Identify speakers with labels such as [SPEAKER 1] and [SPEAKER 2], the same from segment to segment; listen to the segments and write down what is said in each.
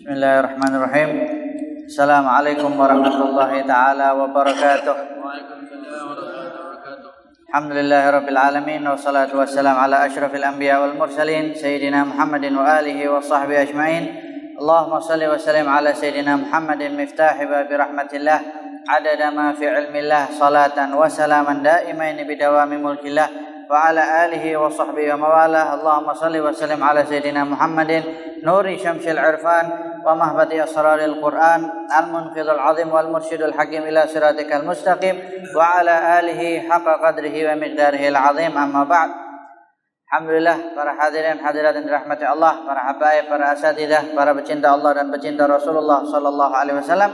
[SPEAKER 1] Bismillahirrahmanirrahim. Assalamualaikum warahmatullahi taala wabarakatuh. Alhamdulillahirabbil alamin wassalatu wassalamu ala asyrafil anbiya wal mursalin sayyidina Muhammadin wa alihi wa sahbihi ajmain. Allahumma shalli wa sallim ala sayyidina Muhammadin miftahi babi rahmatillah adada ma fi ilmillah salatan wa salaman daimain bidawami mulkillah wa ala alihi wa sahbihi wa mawalah. Allahumma shalli wa sallim ala sayyidina Muhammadin nuri syamsil irfan wa mahbati asraril Qur'an al-munqidhul azim wal mursyidul hakim ila siratikal mustaqim wa ala alihi haqqa qadrihi wa miqdarihi al-azim. Amma ba'd. Alhamdulillah, para hadirin hadirat yang dirahmati Allah, para habaib, para asatidzah, para pecinta Allah dan pecinta Rasulullah sallallahu alaihi wasallam.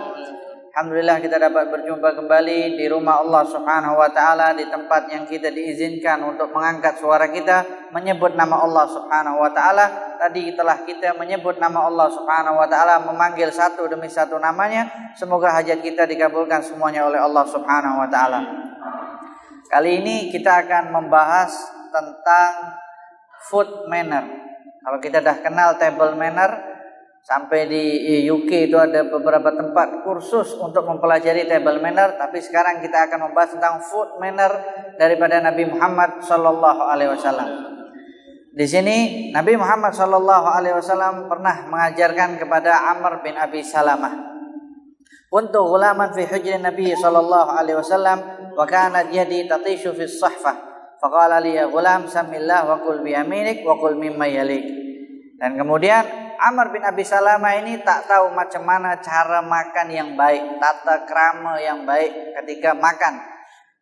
[SPEAKER 1] Alhamdulillah kita dapat berjumpa kembali di rumah Allah Subhanahu wa taala, di tempat yang kita diizinkan untuk mengangkat suara kita menyebut nama Allah Subhanahu wa taala. Tadi telah kita menyebut nama Allah Subhanahu wa taala, memanggil satu demi satu namanya. Semoga hajat kita dikabulkan semuanya oleh Allah Subhanahu wa taala. Kali ini kita akan membahas tentang food manner. Kalau kita dah kenal table manner, sampai di UK itu ada beberapa tempat kursus untuk mempelajari table manner, tapi sekarang kita akan membahas tentang food manner daripada Nabi Muhammad sallallahu alaihi wasallam. Di sini Nabi Muhammad sallallahu alaihi wasallam pernah mengajarkan kepada Amr bin Abi Salamah. Kuntu ghulaman fi hujrin Nabi sallallahu alaihi wasallam wa kanat yadi tatishu fi as-sahfah. Faqala li ya ghulam samillah wa kul bi yaminik wa kul mimma yalik. Dan kemudian Amr bin Abi Salamah ini tak tahu macam mana cara makan yang baik, tata krama yang baik ketika makan.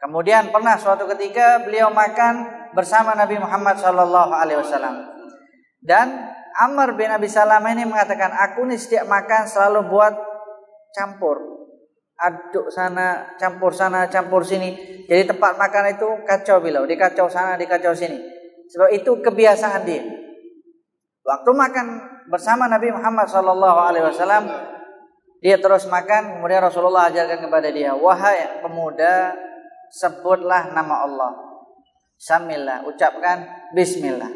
[SPEAKER 1] Kemudian pernah suatu ketika beliau makan bersama Nabi Muhammad sallallahu alaihi wasallam. Dan Amr bin Abi Salamah ini mengatakan, aku ni setiap makan selalu buat campur. Aduk sana, campur sini. Jadi tempat makan itu kacau bilau, dikacau sana, dikacau sini. Sebab itu kebiasaan dia. Waktu makan bersama Nabi Muhammad sallallahu alaihi wasallam, dia terus makan, kemudian Rasulullah ajarkan kepada dia, wahai pemuda, sebutlah nama Allah. Samillah, ucapkan bismillah.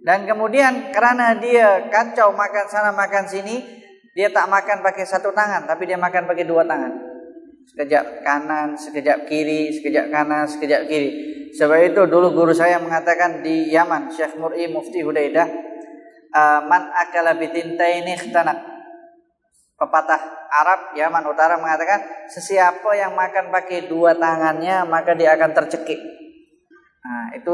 [SPEAKER 1] Dan kemudian karena dia kacau makan sana makan sini, dia tak makan pakai satu tangan, tapi dia makan pakai dua tangan. Sekejap kanan, sekejap kiri, sekejap kanan, sekejap kiri. Sebab itu dulu guru saya mengatakan di Yaman, Syekh Mur'i Mufti Hudaidah, man akala bitintaini ikhtanak. Pepatah Arab Yaman Utara mengatakan, sesiapa yang makan pakai dua tangannya maka dia akan tercekik. Nah, itu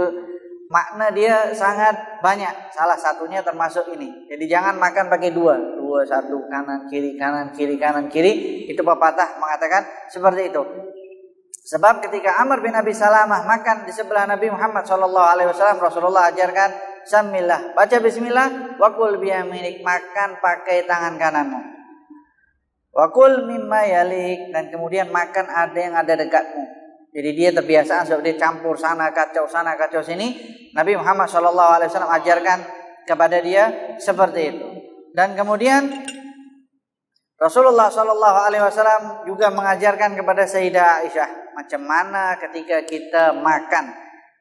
[SPEAKER 1] makna dia sangat banyak. Salah satunya termasuk ini. Jadi jangan makan pakai dua, satu kanan kiri kanan kiri kanan kiri. Itu pepatah mengatakan seperti itu. Sebab ketika Amr bin Abi Salamah makan di sebelah Nabi Muhammad sallallahu alaihi wasallam, Rasulullah ajarkan samillah, baca bismillah, wakul biyaminik, makan pakai tangan kananmu. Wakul mimma yalik, dan kemudian makan ada yang ada dekatmu. Jadi dia terbiasaan sebab dia campur sana kacau sini. Nabi Muhammad sallallahu alaihi wasallam ajarkan kepada dia seperti itu. Dan kemudian Rasulullah sallallahu alaihi wasallam juga mengajarkan kepada Sayyidah Aisyah macam mana ketika kita makan.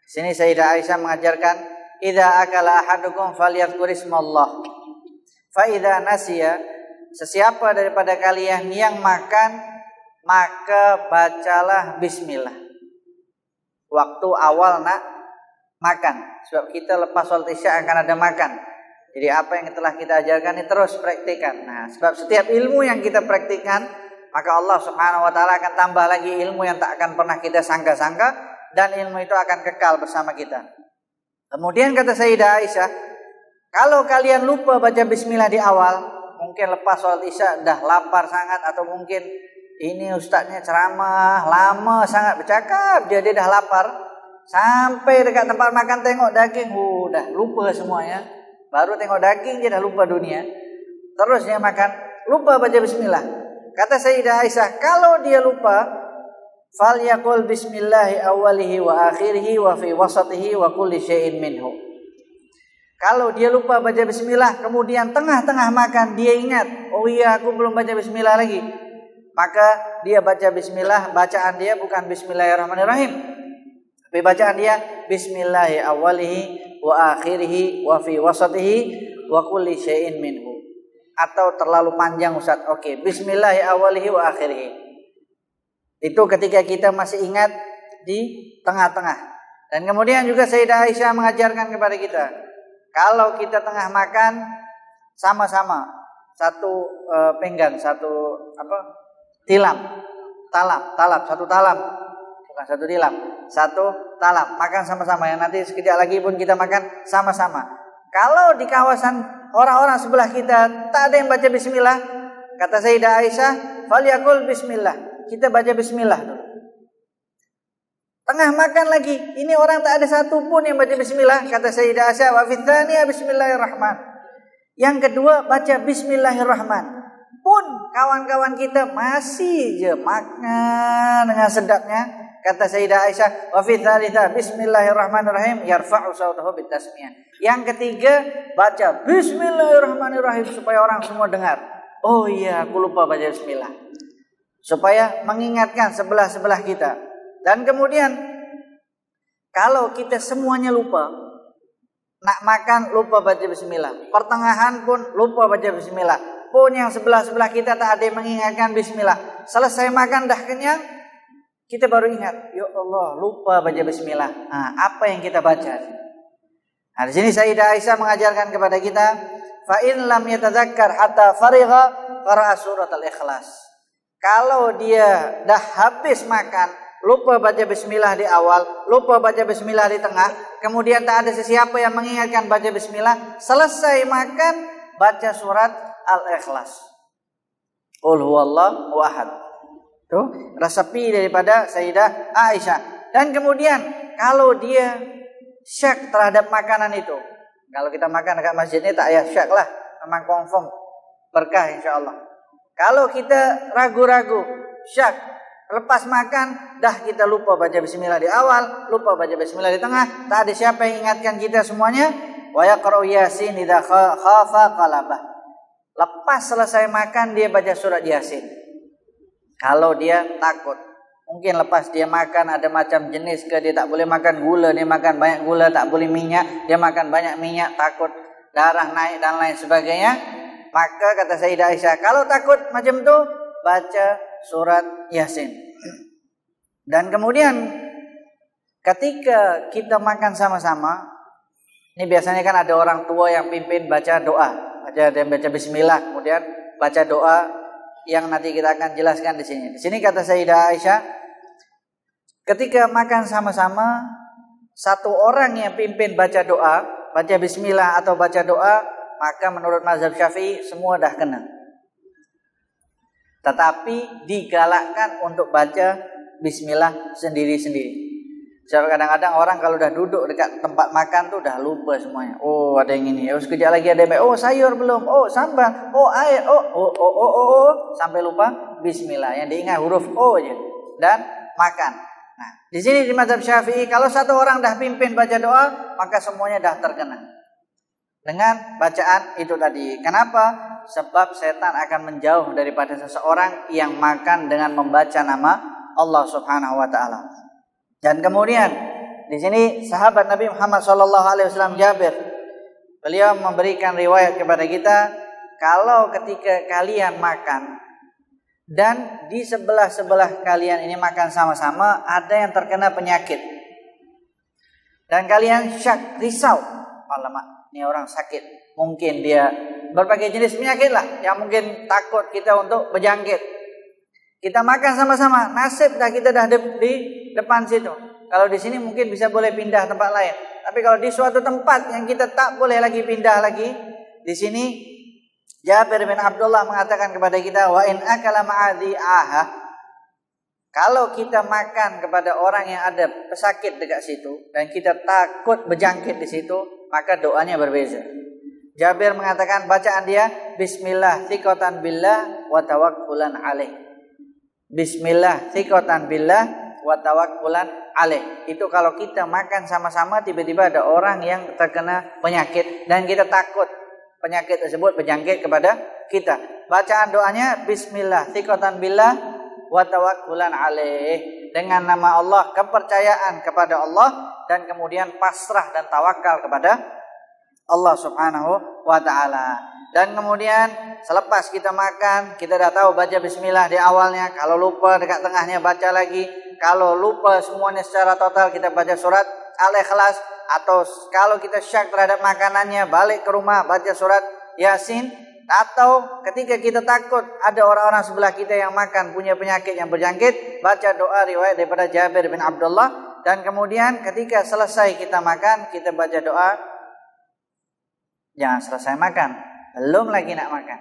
[SPEAKER 1] Di sini Sayyidah Aisyah mengajarkan, idza akala ahadukum falyadhkur ismallah. Fa idza nasiya, sesiapa daripada kalian yang makan maka bacalah bismillah. Waktu awal nak makan. Sebab kita lepas salat Isya akan ada makan. Jadi apa yang telah kita ajarkan ini terus praktikkan. Nah, sebab setiap ilmu yang kita praktikkan, maka Allah Subhanahu wa taala akan tambah lagi ilmu yang tak akan pernah kita sangka-sangka, dan ilmu itu akan kekal bersama kita. Kemudian kata Sayyidah Aisyah, kalau kalian lupa baca bismillah di awal, mungkin lepas sholat Isya dah lapar sangat, atau mungkin ini ustaznya ceramah lama sangat bercakap, dia dah lapar, sampai dekat tempat makan tengok daging, dah lupa semuanya. Baru tengok daging dia dah lupa dunia. Terus dia makan, lupa baca bismillah. Kata Sayyidah Aisyah, kalau dia lupa, falyaqul bismillahi awwalihi wa akhirihi wa fi wasatihi wa kulli syai'in minhu. Kalau dia lupa baca bismillah, kemudian tengah-tengah makan dia ingat, oh iya aku belum baca bismillah lagi, maka dia baca bismillah. Bacaan dia bukan bismillahirrahmanirrahim, tapi bacaan dia bismillahi awwalihi wa akhirihi wa fi wasatihi wa kulli syai'in minhu. atau terlalu panjang Ustaz? Oke, bismillahi awalihi wa akhirihi. Itu ketika kita masih ingat di tengah-tengah. Dan kemudian juga Sayyidah Aisyah mengajarkan kepada kita, kalau kita tengah makan sama-sama satu pinggan, satu satu talam, bukan satu tilam, satu talam, makan sama-sama. Yang nanti sekejap lagi pun kita makan sama-sama. Kalau di kawasan orang-orang sebelah kita tak ada yang baca bismillah, kata Sayyidah Aisyah, falyaqul bismillah. Kita baca bismillah dulu. Tengah makan lagi, ini orang tak ada satu pun yang baca bismillah, kata Sayyidah Aisyah, wa fitsaniyah bismillahirrahman. Yang kedua baca bismillahirrahman. Pun kawan-kawan kita masih je makan dengan sedapnya, kata Sayyidah Aisyah, wa fitsalitsah bismillahirrahmanirrahim yarfa'u sautahu bitasmiyah. Yang ketiga baca bismillahirrahmanirrahim supaya orang semua dengar. Oh iya, aku lupa baca bismillah. Supaya mengingatkan sebelah-sebelah kita. Dan kemudian kalau kita semuanya lupa, nak makan lupa baca bismillah, pertengahan pun lupa baca bismillah, pun yang sebelah-sebelah kita tak ada yang mengingatkan bismillah, selesai makan dah kenyang, kita baru ingat, ya Allah lupa baca bismillah. Apa yang kita baca? Di sini Sayyidah Aisyah mengajarkan kepada kita, fa in lam yatadzakkar hatta farigha qara'a surat al-ikhlas. Kalau dia dah habis makan, lupa baca bismillah di awal, lupa baca bismillah di tengah, kemudian tak ada sesiapa yang mengingatkan baca bismillah, selesai makan baca surat Al-Ikhlas. Qul huwallahu ahad. Tuh, resepi daripada Sayyidah Aisyah. Dan kemudian kalau dia syak terhadap makanan itu, kalau kita makan dekat masjid ini tak payah syak lah, memang confirm berkah insyaallah. Kalau kita ragu-ragu, syak, lepas makan, dah kita lupa baca bismillah di awal, lupa baca bismillah di tengah, tak ada siapa yang ingatkan kita semuanya. Wa yaqra'u Yasin idza khafa qalabah. Lepas selesai makan dia baca surat Yasin. Kalau dia takut, mungkin lepas dia makan ada macam jenis ke dia tak boleh makan gula, dia makan banyak gula, tak boleh minyak, dia makan banyak minyak, takut darah naik dan lain sebagainya. Maka kata Sayyidah Aisyah, kalau takut macam tu, baca surat Yasin. Dan kemudian ketika kita makan sama-sama, ini biasanya kan ada orang tua yang pimpin baca doa, baca bismillah, kemudian baca doa yang nanti kita akan jelaskan di sini. Di sini kata Sayyidah Aisyah, ketika makan sama-sama, satu orang yang pimpin baca doa, baca bismillah atau baca doa, maka menurut mazhab Syafi'i semua dah kena. Tetapi digalakkan untuk baca bismillah sendiri-sendiri. Sebab kadang-kadang orang kalau dah duduk dekat tempat makan tu dah lupa semuanya. Oh ada yang ini, oh sekejap lagi ada yang, oh sayur belum, oh sambal, oh air, oh sampai lupa bismillah. Yang diingat huruf O je dan makan. Nah, di sini di mazhab Syafi'i kalau satu orang dah pimpin baca doa, maka semuanya dah terkena dengan bacaan itu tadi. Kenapa? Sebab setan akan menjauh daripada seseorang yang makan dengan membaca nama Allah Subhanahu wa taala. Dan kemudian di sini sahabat Nabi Muhammad SAW Jabir, beliau memberikan riwayat kepada kita, kalau ketika kalian makan dan di sebelah-sebelah kalian ini makan sama-sama, ada yang terkena penyakit dan kalian syak, risau, alamak ini orang sakit, mungkin dia berbagai jenis penyakit lah yang mungkin takut kita untuk berjangkit. Kita makan sama-sama, nasib dah kita dah di depan situ. Kalau di sini mungkin bisa boleh pindah tempat lain. Tapi kalau di suatu tempat yang kita tak boleh lagi pindah lagi, di sini Jabir bin Abdullah mengatakan kepada kita, wa in akala ma'adhi aha. Kalau kita makan kepada orang yang ada pesakit dekat situ dan kita takut berjangkit di situ, maka doanya berbeza. Jabir mengatakan bacaan dia, bismillah thiqatan billah wa tawakkulan alaih. Bismillah thiqatan billah wa tawakkulan alaih. Itu kalau kita makan sama-sama, tiba-tiba ada orang yang terkena penyakit dan kita takut penyakit tersebut berjangkit kepada kita. Bacaan doanya bismillah thiqatan billah wa tawakkulan alaih, dengan nama Allah, kepercayaan kepada Allah, dan kemudian pasrah dan tawakal kepada Allah Subhanahu wa taala. Dan kemudian selepas kita makan, kita dah tahu baca bismillah di awalnya. Kalau lupa dekat tengahnya baca lagi. Kalau lupa semuanya secara total, kita baca surat Al-Ikhlas. Atau kalau kita syak terhadap makanannya, balik ke rumah baca surat Yasin. Atau ketika kita takut ada orang-orang sebelah kita yang makan punya penyakit yang berjangkit, baca doa riwayat daripada Jabir bin Abdullah. Dan kemudian ketika selesai kita makan, kita baca doa. Jangan selesai makan, belum lagi nak makan.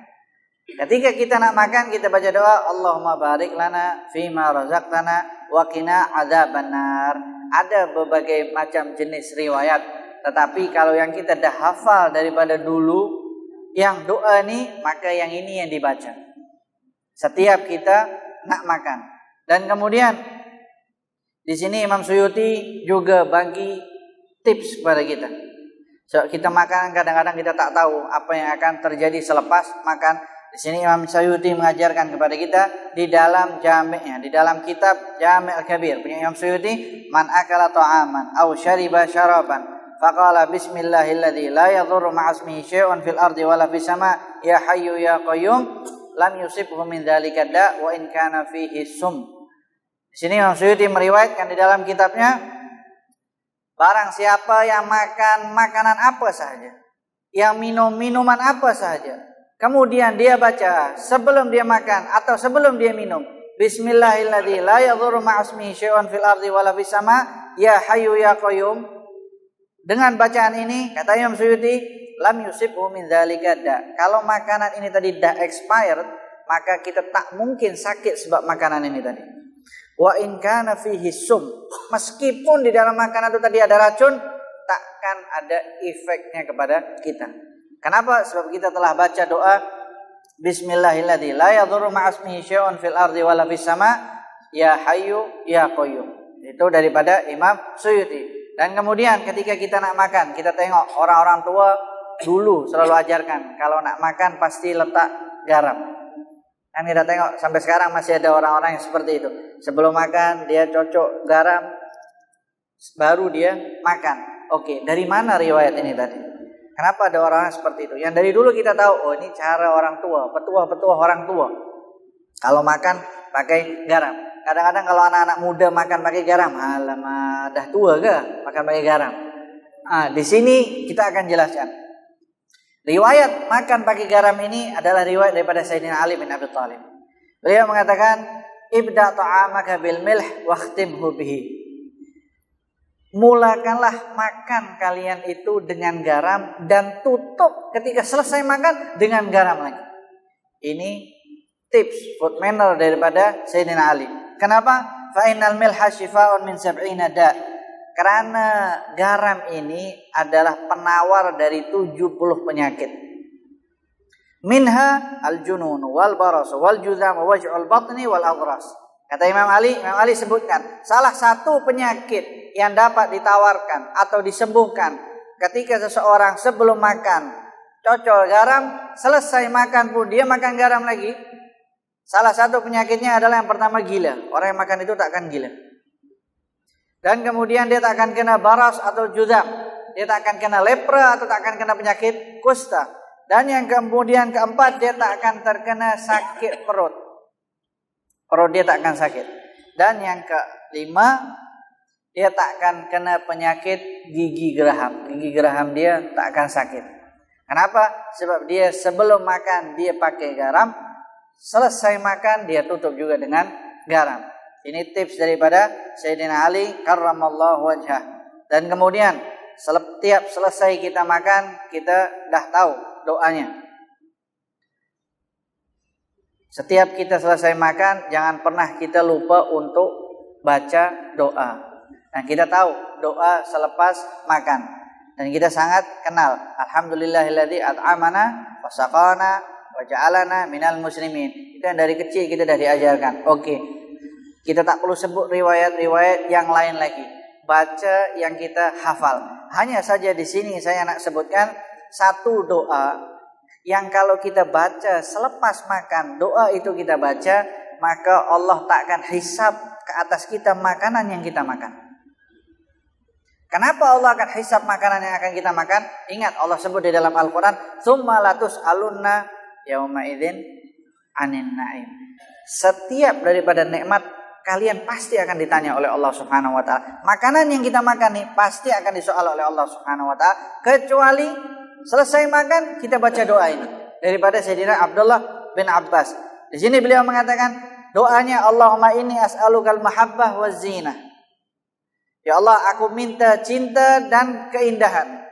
[SPEAKER 1] Ketika kita nak makan, kita baca doa, Allahumma barik lana fima razaqtana wa qina adzabannar. Ada berbagai macam jenis riwayat, tetapi kalau yang kita dah hafal daripada dulu, yang doa ni, maka yang ini yang dibaca setiap kita nak makan. Dan kemudian di sini Imam Suyuti juga bagi tips kepada kita. So, kita makan kadang-kadang kita tak tahu apa yang akan terjadi selepas makan. Di sini Imam Suyuti mengajarkan kepada kita di dalam jami'nya, di dalam kitab Jami' Al-Kabir punya Imam Suyuti, man akala ta'aman aw syariba syaraban faqala bismillahilladzi la yadhurru ma'asmihi syai'un fil ardi wala fis sama' ya hayyu ya qayyum lam yusibhu min dzalika da' wa in kana fihi sum. Di sini Imam Suyuti meriwayatkan di dalam kitabnya, barang siapa yang makan makanan apa sahaja, yang minum minuman apa sahaja, kemudian dia baca sebelum dia makan atau sebelum dia minum, bismillahilladzi la yadhurru ma'asmihi syai'un fil ardi wala fis sama' ya hayyu ya qayyum. Dengan bacaan ini, kata Imam Suyuti, lam yusibhu min dzalika da. Kalau makanan ini tadi dah expired, maka kita tak mungkin sakit sebab makanan ini tadi. Wa in kana fihi sum, meskipun di dalam makanan itu tadi ada racun, takkan ada efeknya kepada kita. Kenapa? Sebab kita telah baca doa bismillahilladzi la yadhurru ma'asmihi syai'un fil ardi wala fis sama' ya hayyu ya qayyum. Itu daripada Imam Suyuti. Dan kemudian ketika kita nak makan, kita tengok orang-orang tua dulu selalu ajarkan kalau nak makan pasti letak garam. Kan kita tengok sampai sekarang masih ada orang-orang yang seperti itu. Sebelum makan dia cocok garam, baru dia makan. Oke, dari mana riwayat ini tadi? Kenapa ada orang seperti itu? Yang dari dulu kita tahu, oh ini cara orang tua, petua-petua orang tua. Kalau makan pakai garam. Kadang-kadang kalau anak-anak muda makan pakai garam, alamak dah tua ke makan pakai garam? Di sini kita akan jelaskan. Riwayat makan pakai garam ini adalah riwayat daripada Sayyidina Ali bin Abi Thalib. Beliau mengatakan, ibda ta'amaka bil milh wakhtimhu bihi. Mulakanlah makan kalian itu dengan garam dan tutup ketika selesai makan dengan garam lagi. Ini tips food manner daripada Sayyidina Ali. Kenapa? Fa innal milha shifaa'un min 70 da'. Karena garam ini adalah penawar dari 70 penyakit. Minha al-junun wal baras wal juzam wa waj'ul batni wal aghras. Kata Imam Ali sebutkan salah satu penyakit yang dapat ditawarkan atau disembuhkan ketika seseorang sebelum makan cocol garam, selesai makan pun dia makan garam lagi. Salah satu penyakitnya adalah yang pertama gila. Orang yang makan itu tak akan gila. Dan kemudian dia tak akan kena baras atau juzam. Dia tak akan kena lepra atau tak akan kena penyakit kusta. Dan yang kemudian keempat, dia tak akan terkena sakit perut. Perut dia tak akan sakit. Dan yang kelima, dia tak akan kena penyakit gigi geraham. Gigi geraham dia tak akan sakit. Kenapa? Sebab dia sebelum makan dia pakai garam. Selesai makan dia tutup juga dengan garam. Ini tips daripada Sayyidina Ali karramallahu wajhah. Dan kemudian setiap selesai kita makan, kita dah tahu doanya. Setiap kita selesai makan, jangan pernah kita lupa untuk baca doa. Nah, kita tahu doa selepas makan. Dan kita sangat kenal. Alhamdulillahilladzi at'amana wa saqana wa ja'alana minal muslimin. Itu yang dari kecil kita dah diajarkan. Oke. Kita tak perlu sebut riwayat-riwayat yang lain lagi. Baca yang kita hafal. Hanya saja di sini saya nak sebutkan satu doa yang kalau kita baca selepas makan, doa itu kita baca, maka Allah tak akan hisab ke atas kita makanan yang kita makan. Kenapa Allah akan hisab makanan yang akan kita makan? Ingat Allah sebut di dalam Al-Quran, "Tsumma latus'alunna yauma idzin 'anin na'im." Setiap daripada nikmat kalian pasti akan ditanya oleh Allah Subhanahu wa taala. Makanan yang kita makan nih pasti akan disoal oleh Allah Subhanahu wa taala, kecuali selesai makan kita baca doa ini daripada Sayyidina Abdullah bin Abbas. Di sini beliau mengatakan doanya, Allahumma inni as'alukal mahabbah waz zinah. Ya Allah, aku minta cinta dan keindahan.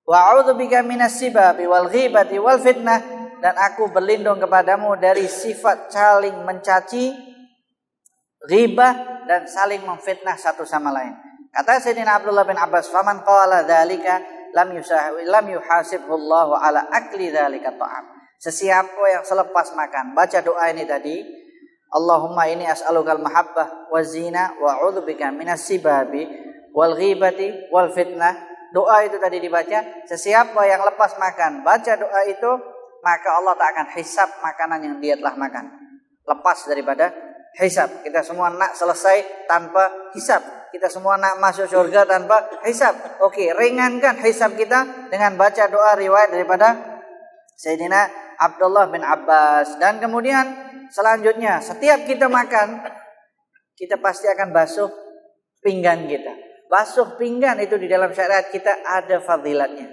[SPEAKER 1] Wa a'udzubika minas sibabi wal ghibati wal fitnah, dan aku berlindung kepadamu dari sifat saling mencaci, ghibah, dan saling memfitnah satu sama lain. Kata Sayyidina Abdullah bin Abbas, "Faman qala dzalika lam yuhasibhu Allahu ala akli dzalika ta'am." Sesiapa yang selepas makan baca doa ini tadi, Allahumma ini as'alukal mahabbah waz zina wa a'udzubika minas sibabi wal ghibati wal fitnah. Doa itu tadi dibaca, sesiapa yang lepas makan baca doa itu, maka Allah tak akan hisab makanan yang dia telah makan. Lepas daripada hisab. Kita semua nak selesai tanpa hisab. Kita semua nak masuk surga tanpa hisab. Oke, ringankan hisab kita dengan baca doa riwayat daripada Sayyidina Abdullah bin Abbas. Dan kemudian selanjutnya, setiap kita makan, kita pasti akan basuh pinggan kita. Basuh pinggan itu di dalam syariat kita ada fadilatnya.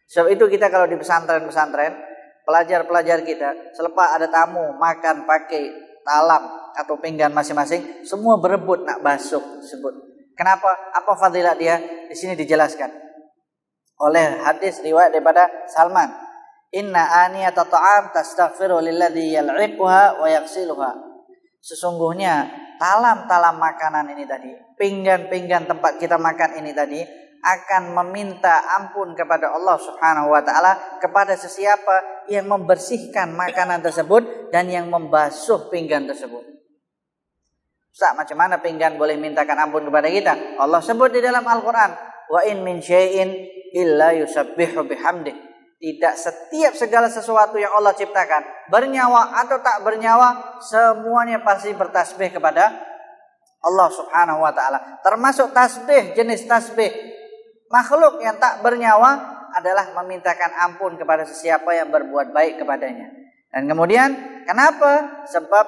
[SPEAKER 1] Sebab itu kita kalau di pesantren-pesantren, pelajar-pelajar kita, selepas ada tamu makan pakai talam atau pinggan masing-masing, semua berebut nak basuh tersebut. Kenapa? Apa fadilat dia? Di sini dijelaskan oleh hadis riwayat daripada Salman. Inna aniyata ta'am tastaghfiru lilladzi yal'iquha wa yaghsiluha. Sesungguhnya talam-talam makanan ini tadi, pinggan-pinggan tempat kita makan ini tadi, akan meminta ampun kepada Allah Subhanahu wa taala kepada sesiapa yang membersihkan makanan tersebut dan yang membasuh pinggan tersebut. Ustaz, macam mana pinggan boleh mintakan ampun kepada kita? Allah sebut di dalam Al-Qur'an, "Wa in min syai'in illa yusabbihu bihamdihi." Tidak setiap segala sesuatu yang Allah ciptakan, bernyawa atau tak bernyawa, semuanya pasti bertasbih kepada Allah Subhanahu wa taala. Termasuk tasbih, jenis tasbih makhluk yang tak bernyawa adalah memintakan ampun kepada sesiapa yang berbuat baik kepadanya. Dan kemudian kenapa? Sebab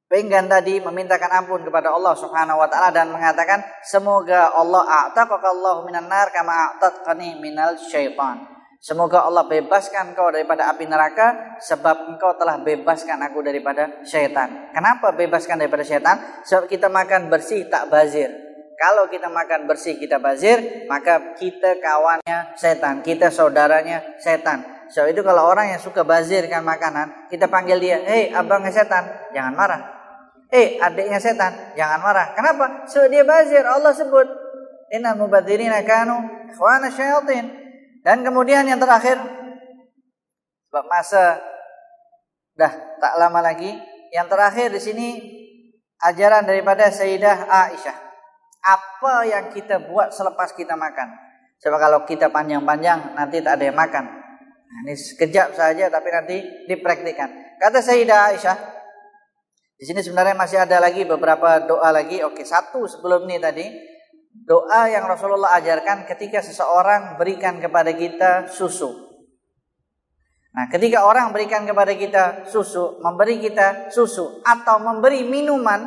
[SPEAKER 1] pinggan tadi memintakan ampun kepada Allah Subhanahu wa taala dan mengatakan, semoga Allah a'taqakallahu minan nar kama a'taqani minal syaitan. Semoga Allah bebaskan engkau daripada api neraka sebab engkau telah bebaskan aku daripada syaitan. Kenapa bebaskan daripada syaitan? Sebab kita makan bersih tak bazir. Kalau kita makan bersih kita bazir, maka kita kawannya setan, kita saudaranya setan. Sebab itu kalau orang yang suka bazirkan makanan, kita panggil dia, "Hei, abangnya setan," jangan marah. Adiknya setan, jangan marah. Kenapa? Sebab dia bazir. Allah sebut, "Innal mubadzirina kanu ikhwana syayatin." Dan kemudian yang terakhir, sebab masa dah tak lama lagi, yang terakhir di sini ajaran daripada Sayyidah Aisyah. Apa yang kita buat selepas kita makan? Sebab kalau kita panjang-panjang nanti tak ada yang makan. Nah, ini sekejap saja tapi nanti dipraktikkan. Kata Sayyidah Aisyah, di sini sebenarnya masih ada lagi beberapa doa lagi. Oke, satu sebelum ini tadi. Doa yang Rasulullah ajarkan ketika seseorang berikan kepada kita susu. Nah, ketika orang berikan kepada kita susu, memberi kita susu atau memberi minuman,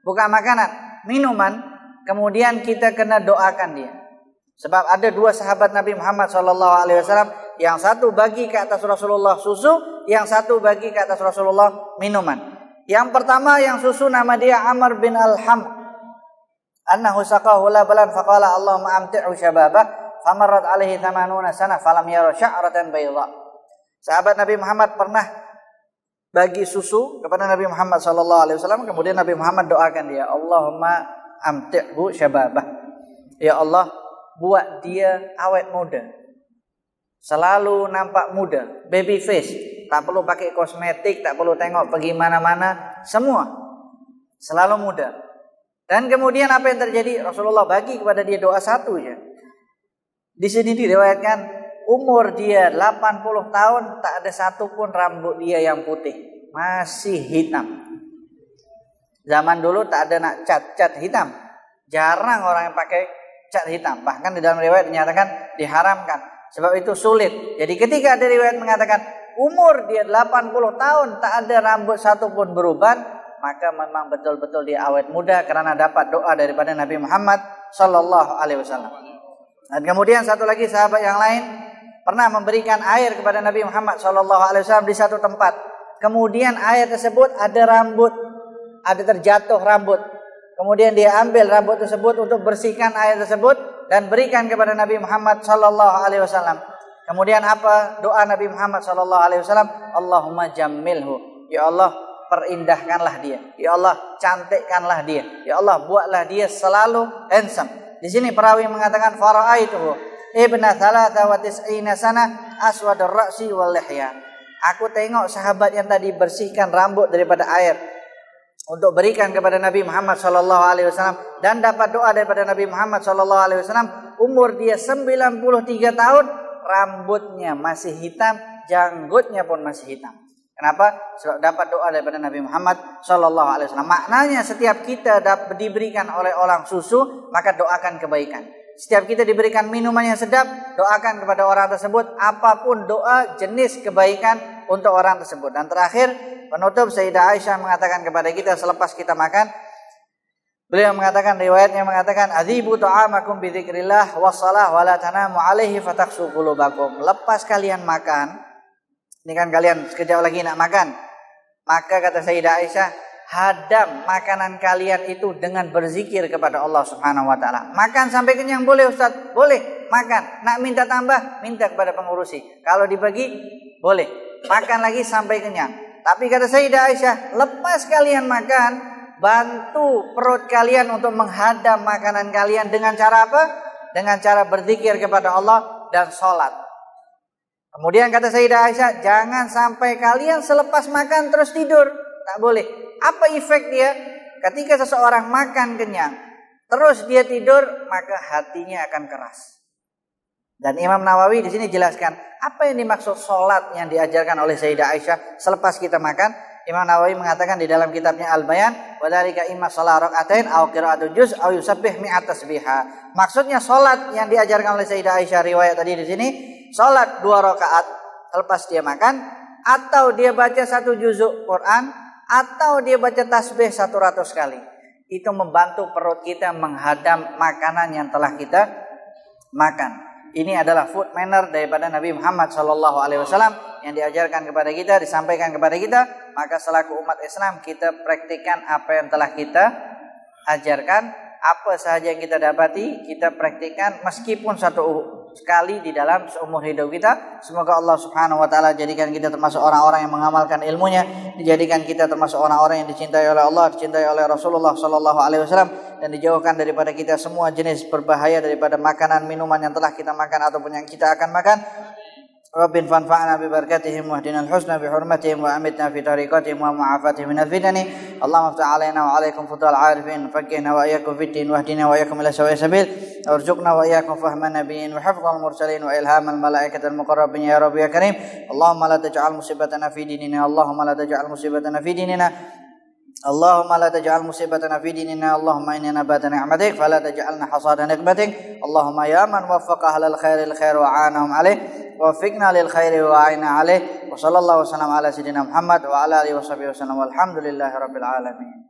[SPEAKER 1] bukan makanan, minuman, kemudian kita kena doakan dia. Sebab ada dua sahabat Nabi Muhammad SAW, yang satu bagi ke atas Rasulullah susu, yang satu bagi ke atas Rasulullah minuman. Yang pertama yang susu nama dia Amr bin Al-Ham. Annahu saqahu labalan faqala Allahumma amti'u syababah famarrat alaihi 80 sanah falam yara sya'ratan bayda. Sahabat Nabi Muhammad pernah bagi susu kepada Nabi Muhammad SAW, kemudian Nabi Muhammad doakan dia, Allahumma amti'hu syababah. Ya Allah, buat dia awet muda. Selalu nampak muda, baby face, tak perlu pakai kosmetik, tak perlu tengok pergi mana-mana, semua selalu muda. Dan kemudian apa yang terjadi? Rasulullah bagi kepada dia doa satu ya. Di sini diriwayatkan umur dia 80 tahun tak ada satu pun rambut dia yang putih, masih hitam. Zaman dulu tak ada nak cat hitam. Jarang orang yang pakai cat hitam. Bahkan di dalam riwayat dinyatakan diharamkan. Sebab itu sulit. Jadi ketika ada riwayat mengatakan umur dia 80 tahun tak ada rambut satupun beruban, maka memang betul-betul dia awet muda karena dapat doa daripada Nabi Muhammad sallallahu alaihi wasallam. Dan kemudian satu lagi sahabat yang lain pernah memberikan air kepada Nabi Muhammad sallallahu alaihi wasallam di satu tempat. Kemudian air tersebut ada rambut, ada terjatuh rambut. Kemudian dia ambil rambut tersebut untuk bersihkan air tersebut dan berikan kepada Nabi Muhammad sallallahu alaihi wasallam. Kemudian apa doa Nabi Muhammad sallallahu alaihi wasallam? Allahumma jammilhu. Ya Allah, perindahkanlah dia. Ya Allah, cantikkanlah dia. Ya Allah, buatlah dia selalu handsome. Di sini perawi mengatakan faraaituhu ibna 93 sana aswadur ra'si wal lihya. Aku tengok sahabat yang tadi bersihkan rambut daripada air untuk berikan kepada Nabi Muhammad sallallahu alaihi wasallam dan dapat doa daripada Nabi Muhammad sallallahu alaihi wasallam. Umur dia 93 tahun, rambutnya masih hitam, janggutnya pun masih hitam. Kenapa? Sebab dapat doa daripada Nabi Muhammad sallallahu alaihi wasallam. Maknanya setiap kita diberikan oleh orang susu, maka doakan kebaikan. Setiap kita diberikan minuman yang sedap, doakan kepada orang tersebut apapun doa jenis kebaikan untuk orang tersebut. Dan terakhir, penutup Sayyidah Aisyah mengatakan kepada kita selepas kita makan, beliau mengatakan, riwayatnya mengatakan, adzibu ta'amakum bi dzikrillah wassalah wa la tanamu alaihi fataksu qulubakum. Lepas kalian makan, ini kan kalian sekejap lagi nak makan, maka kata Sayyidah Aisyah, hadam makanan kalian itu dengan berzikir kepada Allah Subhanahu wa taala. Makan sampai kenyang boleh Ustaz? Boleh, makan. Nak minta tambah, minta kepada pengurusi. Kalau dibagi, boleh. Makan lagi sampai kenyang. Tapi kata Sayyidah Aisyah, lepas kalian makan, bantu perut kalian untuk menghadam makanan kalian dengan cara apa? Dengan cara berzikir kepada Allah dan sholat. Kemudian kata Sayyidah Aisyah, jangan sampai kalian selepas makan terus tidur. Tak boleh. Apa efek dia? Ketika seseorang makan kenyang, terus dia tidur, maka hatinya akan keras. Dan Imam Nawawi di sini jelaskan apa yang dimaksud sholat yang diajarkan oleh Sayyidah Aisyah selepas kita makan. Imam Nawawi mengatakan di dalam kitabnya Al-Bayan, wadhalika imma shalat rak'atain aw qira'atu juz aw yusabbih mi'at tasbihah. Maksudnya sholat yang diajarkan oleh Sayyidah Aisyah riwayat tadi di sini, sholat 2 rakaat selepas dia makan, atau dia baca 1 juzuk Quran, atau dia baca tasbih 100 kali. Itu membantu perut kita menghadam makanan yang telah kita makan. Ini adalah food manner daripada Nabi Muhammad SAW yang diajarkan kepada kita, disampaikan kepada kita. Maka selaku umat Islam kita praktikkan apa yang telah kita ajarkan. Apa sahaja yang kita dapati, kita praktikkan meskipun satu sekali di dalam seumur hidup kita. Semoga Allah Subhanahu wa taala jadikan kita termasuk orang-orang yang mengamalkan ilmunya, dijadikan kita termasuk orang-orang yang dicintai oleh Allah, dicintai oleh Rasulullah sallallahu alaihi wasallam, dan dijauhkan daripada kita semua jenis berbahaya daripada makanan, minuman yang telah kita makan ataupun yang kita akan makan. Rabbin fanfa'na bi barakatihim wahdina al-husna bi hurmatihim wa amitna fi tariqatihim wa mu'afatihim min al-fitani. Allahumma aftah alaina wa alaikum futuhal arifin, faqqihna wa iyyakum fid din wahdina wa iyyakum ila sawa'is sabil. Warzuqna wa iyyakum fahman nabiyyin wa hifdhal mursalin wa ilhamal malaikatil muqarrabin ya rabbi ya karim. Allahumma la taj'al musibatana fi dinina, Allahumma la taj'al musibatana fi dinina. Allahumma la taj'al musibatana fi dinina, Allahumma inna nabata ni'matik fala taj'alna hasada nikmatik. Allahumma ya man waffaqa ahlal khairil khair wa 'anahum alaih, وفقنا للخير وعينا عليه. وصلى الله وسلم على سيدنا محمد وعلى آله وصحبه وسلم والحمد لله رب العالمين.